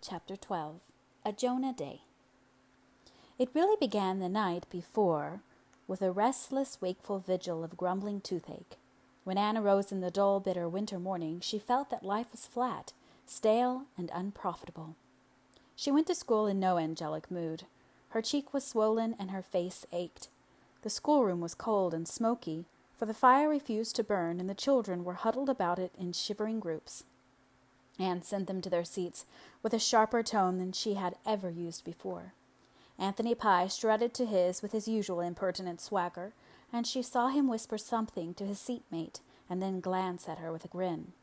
Chapter 12. A Jonah Day. It really began the night before with a restless, wakeful vigil of grumbling toothache. When Anne arose in the dull, bitter winter morning, she felt that life was flat, stale, and unprofitable. She went to school in no angelic mood. Her cheek was swollen and her face ached. The schoolroom was cold and smoky, for the fire refused to burn, and the children were huddled about it in shivering groups. Anne sent them to their seats with a sharper tone than she had ever used before. Anthony Pye strutted to his with his usual impertinent swagger, and she saw him whisper something to his seatmate and then glance at her with a grin.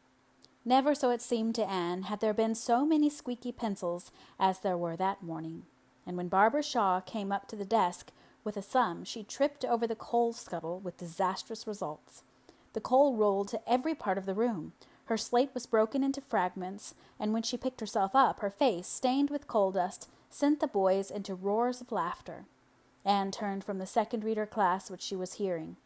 Never, so it seemed to Anne, had there been so many squeaky pencils as there were that morning, and when Barbara Shaw came up to the desk with a sum, she tripped over the coal scuttle with disastrous results. The coal rolled to every part of the room. Her slate was broken into fragments, and when she picked herself up, her face, stained with coal dust, sent the boys into roars of laughter. Anne turned from the second reader class which she was hearing.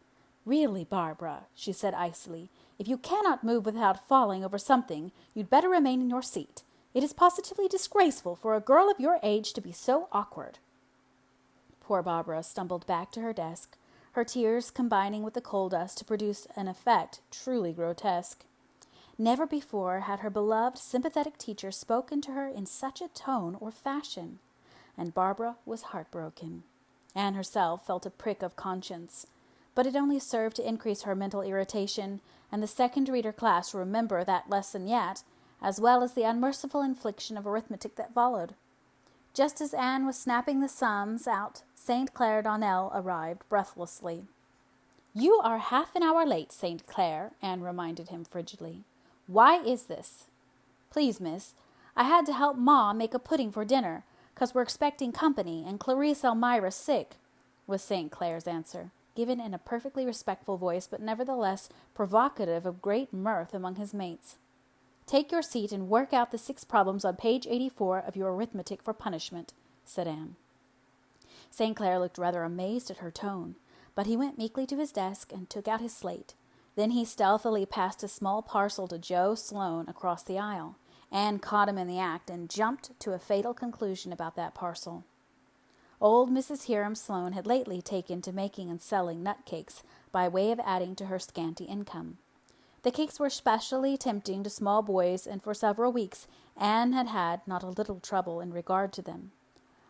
"Really, Barbara," she said icily, "if you cannot move without falling over something, you'd better remain in your seat. It is positively disgraceful for a girl of your age to be so awkward." Poor Barbara stumbled back to her desk, her tears combining with the coal dust to produce an effect truly grotesque. Never before had her beloved, sympathetic teacher spoken to her in such a tone or fashion, and Barbara was heartbroken. Anne herself felt a prick of conscience, but it only served to increase her mental irritation, and the second reader class will remember that lesson yet, as well as the unmerciful infliction of arithmetic that followed. Just as Anne was snapping the sums out, St. Clair Donnell arrived breathlessly. "You are half an hour late, St. Clair," Anne reminded him frigidly. "Why is this?" "Please, miss, I had to help Ma make a pudding for dinner, 'cause we're expecting company, and Clarice Elmira's sick," was St. Clair's answer, given in a perfectly respectful voice, but nevertheless provocative of great mirth among his mates. "Take your seat and work out the 6 problems on page 84 of your arithmetic for punishment," said Anne. St. Clair looked rather amazed at her tone, but he went meekly to his desk and took out his slate. Then he stealthily passed a small parcel to Joe Sloane across the aisle. Anne caught him in the act and jumped to a fatal conclusion about that parcel. Old Mrs. Hiram Sloane had lately taken to making and selling nut cakes by way of adding to her scanty income. The cakes were especially tempting to small boys, and for several weeks Anne had had not a little trouble in regard to them.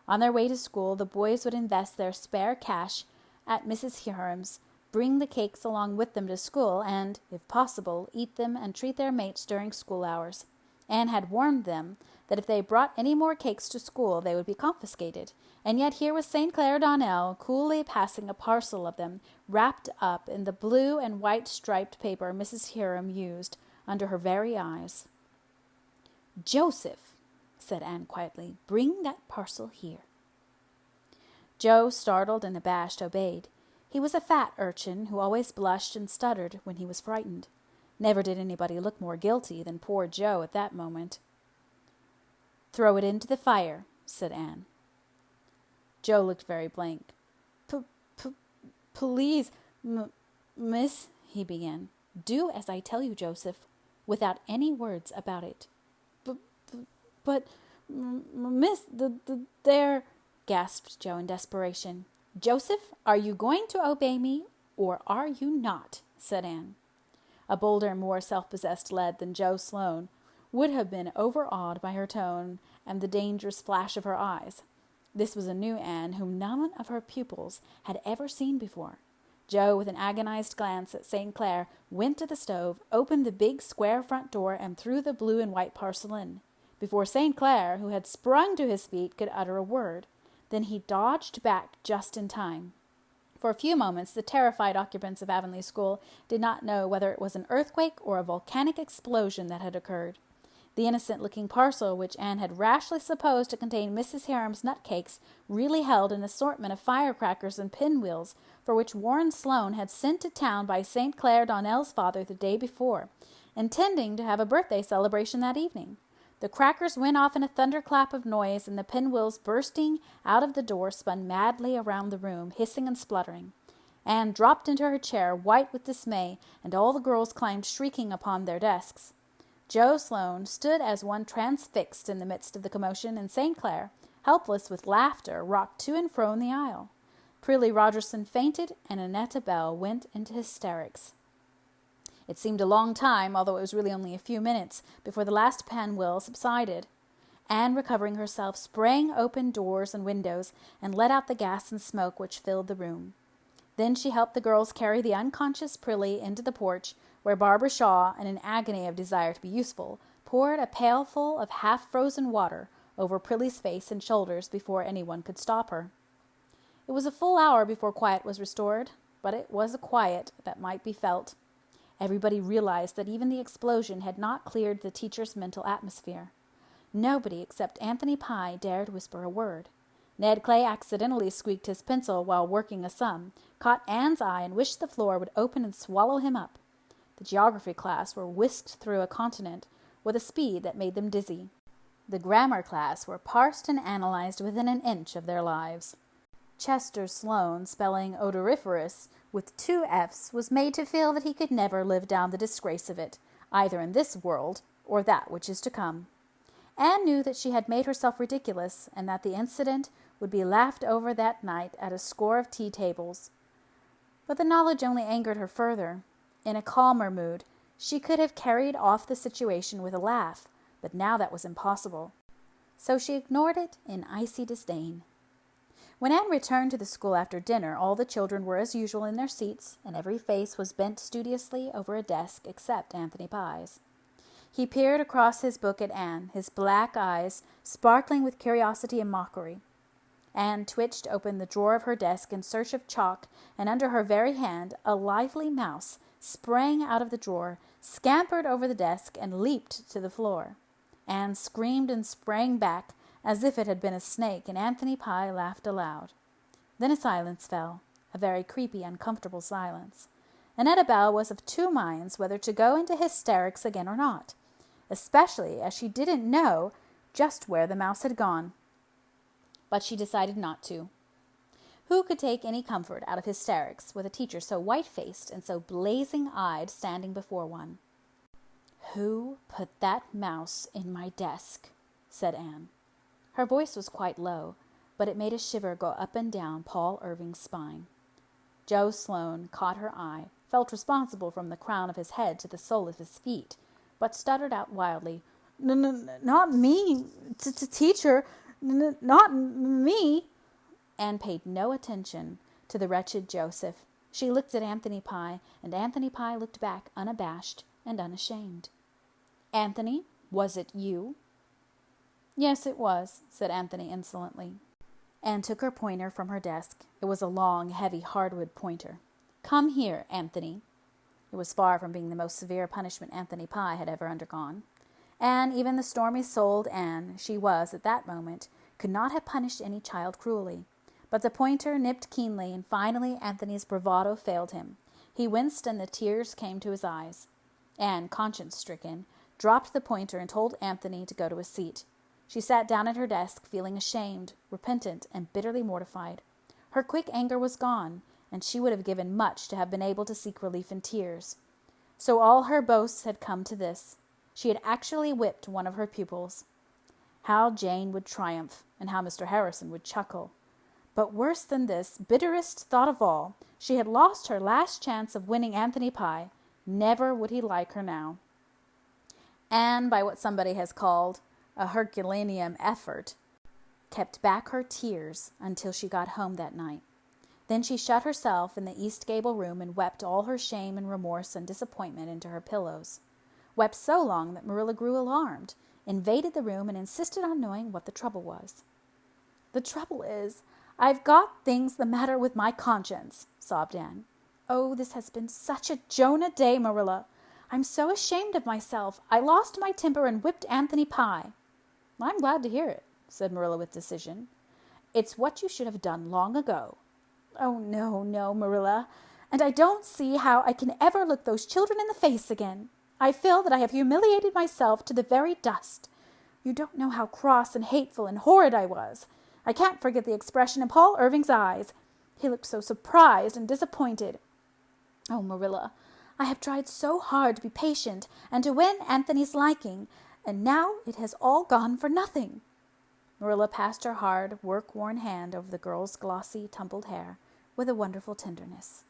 On their way to school, the boys would invest their spare cash at Mrs. Hiram's, bring the cakes along with them to school, and, if possible, eat them and treat their mates during school hours. Anne had warned them that if they brought any more cakes to school, they would be confiscated, and yet here was St. Clair Donnell coolly passing a parcel of them, wrapped up in the blue and white striped paper Mrs. Hiram used, under her very eyes. "Joseph," said Anne quietly, "bring that parcel here." Joe, startled and abashed, obeyed. He was a fat urchin who always blushed and stuttered when he was frightened. Never did anybody look more guilty than poor Joe at that moment. "Throw it into the fire," said Anne. Joe looked very blank. "Please, miss," he began. "Do as I tell you, Joseph, without any words about it." But, miss, there," gasped Joe in desperation. "Joseph, are you going to obey me, or are you not?" said Anne. A bolder and more self-possessed lad than Joe Sloane would have been overawed by her tone and the dangerous flash of her eyes. This was a new Anne whom none of her pupils had ever seen before. Joe, with an agonized glance at St. Clair, went to the stove, opened the big square front door, and threw the blue and white parcel in, before St. Clair, who had sprung to his feet, could utter a word. Then he dodged back just in time. For a few moments, the terrified occupants of Avonlea School did not know whether it was an earthquake or a volcanic explosion that had occurred. The innocent-looking parcel, which Anne had rashly supposed to contain Mrs. Hiram's nut cakes, really held an assortment of firecrackers and pinwheels, for which Warren Sloane had sent to town by St. Clair Donnell's father the day before, intending to have a birthday celebration that evening. The crackers went off in a thunderclap of noise, and the pinwheels, bursting out of the door, spun madly around the room, hissing and spluttering. Anne dropped into her chair, white with dismay, and all the girls climbed shrieking upon their desks. Jo Sloane stood as one transfixed in the midst of the commotion, and St. Clair, helpless with laughter, rocked to and fro in the aisle. Prillie Rogerson fainted, and Annetta Bell went into hysterics. It seemed a long time, although it was really only a few minutes, before the last pinwheel subsided. Anne, recovering herself, sprang open doors and windows and let out the gas and smoke which filled the room. Then she helped the girls carry the unconscious Prillie into the porch, where Barbara Shaw, in an agony of desire to be useful, poured a pailful of half-frozen water over Prillie's face and shoulders before anyone could stop her. It was a full hour before quiet was restored, but it was a quiet that might be felt. Everybody realized that even the explosion had not cleared the teacher's mental atmosphere. Nobody except Anthony Pye dared whisper a word. Ned Clay accidentally squeaked his pencil while working a sum, caught Anne's eye, and wished the floor would open and swallow him up. The geography class were whisked through a continent with a speed that made them dizzy. The grammar class were parsed and analyzed within an inch of their lives. Chester Sloane, spelling odoriferous with 2 F's, was made to feel that he could never live down the disgrace of it, either in this world or that which is to come. Anne knew that she had made herself ridiculous, and that the incident would be laughed over that night at a score of tea-tables. But the knowledge only angered her further. In a calmer mood, she could have carried off the situation with a laugh, but now that was impossible. So she ignored it in icy disdain. When Anne returned to the school after dinner, all the children were as usual in their seats, and every face was bent studiously over a desk except Anthony Pye's. He peered across his book at Anne, his black eyes sparkling with curiosity and mockery. Anne twitched open the drawer of her desk in search of chalk, and under her very hand a lively mouse sprang out of the drawer, scampered over the desk, and leaped to the floor. Anne screamed and sprang back as if it had been a snake, and Anthony Pye laughed aloud. Then a silence fell, a very creepy, uncomfortable silence. Annetta Bell was of 2 minds whether to go into hysterics again or not, especially as she didn't know just where the mouse had gone. But she decided not to. Who could take any comfort out of hysterics with a teacher so white-faced and so blazing-eyed standing before one? "Who put that mouse in my desk?" said Anne. Her voice was quite low, but it made a shiver go up and down Paul Irving's spine. Jo Sloane caught her eye, felt responsible from the crown of his head to the sole of his feet, but stuttered out wildly, "Not me, teacher, not me." Anne paid no attention to the wretched Joseph. She looked at Anthony Pye, and Anthony Pye looked back unabashed and unashamed. "Anthony, was it you?" "Yes, it was," said Anthony insolently. Anne took her pointer from her desk. It was a long, heavy hardwood pointer. "Come here, Anthony." It was far from being the most severe punishment Anthony Pye had ever undergone. And even the stormy-souled Anne she was at that moment could not have punished any child cruelly. But the pointer nipped keenly, and finally Anthony's bravado failed him. He winced, and the tears came to his eyes. Anne, conscience-stricken, dropped the pointer and told Anthony to go to his seat. She sat down at her desk, feeling ashamed, repentant, and bitterly mortified. Her quick anger was gone, and she would have given much to have been able to seek relief in tears. So all her boasts had come to this. She had actually whipped one of her pupils. How Jane would triumph, and how Mr. Harrison would chuckle. But worse than this, bitterest thought of all, she had lost her last chance of winning Anthony Pye. Never would he like her now. Anne, by what somebody has called a Herculaneum effort, kept back her tears until she got home that night. Then she shut herself in the East Gable room and wept all her shame and remorse and disappointment into her pillows. Wept so long that Marilla grew alarmed, invaded the room, and insisted on knowing what the trouble was. "The trouble is, I've got things the matter with my conscience," sobbed Anne. "Oh, this has been such a Jonah day, Marilla. I'm so ashamed of myself. I lost my temper and whipped Anthony Pye." "I'm glad to hear it," said Marilla with decision. "It's what you should have done long ago." "Oh, no, Marilla. And I don't see how I can ever look those children in the face again. I feel that I have humiliated myself to the very dust. You don't know how cross and hateful and horrid I was. I can't forget the expression in Paul Irving's eyes. He looked so surprised and disappointed. Oh, Marilla, I have tried so hard to be patient and to win Anthony's liking, and now it has all gone for nothing." Marilla passed her hard, work-worn hand over the girl's glossy, tumbled hair with a wonderful tenderness.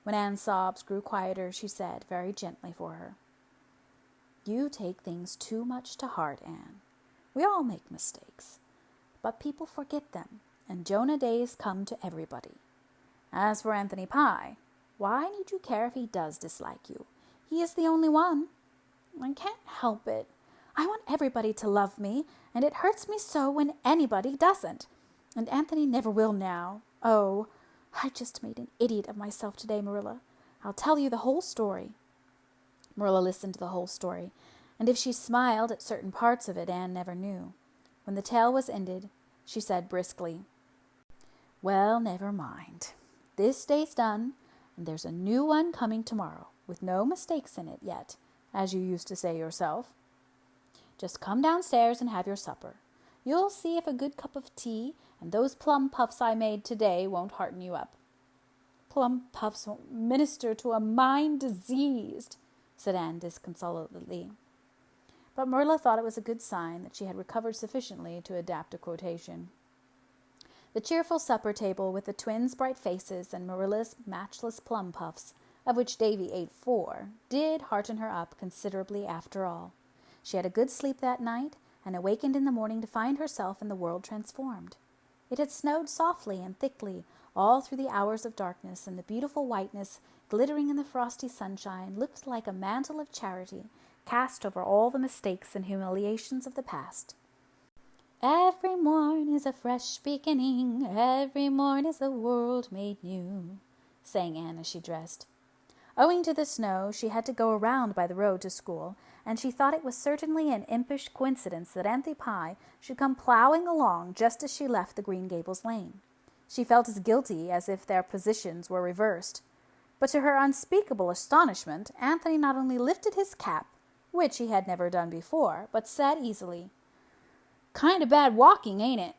When Anne's sobs grew quieter, she said, very gently for her, "You take things too much to heart, Anne. We all make mistakes, but people forget them, and Jonah days come to everybody. As for Anthony Pye, why need you care if he does dislike you? He is the only one. I can't help it. I want everybody to love me, and it hurts me so when anybody doesn't. And Anthony never will now. Oh, I just made an idiot of myself today, Marilla. I'll tell you the whole story." Marilla listened to the whole story, and if she smiled at certain parts of it, Anne never knew. When the tale was ended, she said briskly, "Well, never mind. This day's done, and there's a new one coming tomorrow, with no mistakes in it yet, as you used to say yourself. Just come downstairs and have your supper. You'll see if a good cup of tea and those plum puffs I made today won't hearten you up." "Plum puffs won't minister to a mind diseased," said Anne disconsolately. But Marilla thought it was a good sign that she had recovered sufficiently to adapt a quotation. The cheerful supper table with the twins' bright faces and Marilla's matchless plum puffs, of which Davy ate 4, did hearten her up considerably after all. She had a good sleep that night, and awakened in the morning to find herself and the world transformed. It had snowed softly and thickly all through the hours of darkness, and the beautiful whiteness, glittering in the frosty sunshine, looked like a mantle of charity cast over all the mistakes and humiliations of the past. "Every morn is a fresh beginning, every morn is the world made new," sang Anne as she dressed. Owing to the snow, she had to go around by the road to school, and she thought it was certainly an impish coincidence that Anthony Pye should come plowing along just as she left the Green Gables lane. She felt as guilty as if their positions were reversed. But to her unspeakable astonishment, Anthony not only lifted his cap, which he had never done before, but said easily, "Kind of bad walking, ain't it?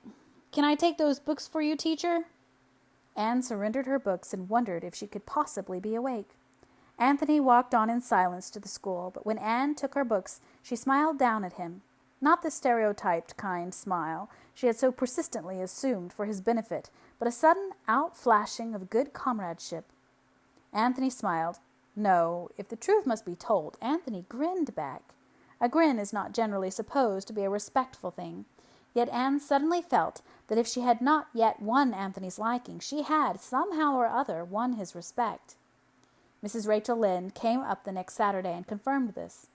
Can I take those books for you, teacher?" Anne surrendered her books and wondered if she could possibly be awake. Anthony walked on in silence to the school, but when Anne took her books, she smiled down at him. Not the stereotyped kind smile she had so persistently assumed for his benefit, but a sudden outflashing of good comradeship. Anthony smiled. No, if the truth must be told, Anthony grinned back. A grin is not generally supposed to be a respectful thing, yet Anne suddenly felt that if she had not yet won Anthony's liking, she had, somehow or other, won his respect. Mrs. Rachel Lynde came up the next Saturday and confirmed this.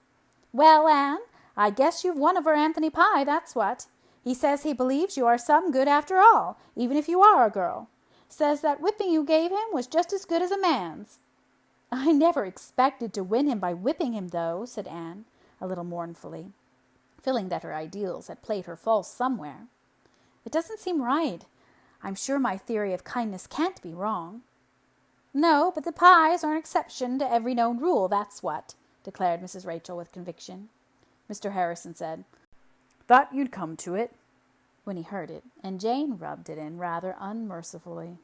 "Well, Anne, I guess you've won over Anthony Pye, that's what. He says he believes you are some good after all, even if you are a girl. Says that whipping you gave him was just as good as a man's." "I never expected to win him by whipping him, though," said Anne, a little mournfully, feeling that her ideals had played her false somewhere. "It doesn't seem right. I'm sure my theory of kindness can't be wrong." "No, but the Pyes are an exception to every known rule, that's what," declared Mrs. Rachel with conviction. Mr. Harrison said, "Thought you'd come to it," when he heard it, and Jane rubbed it in rather unmercifully.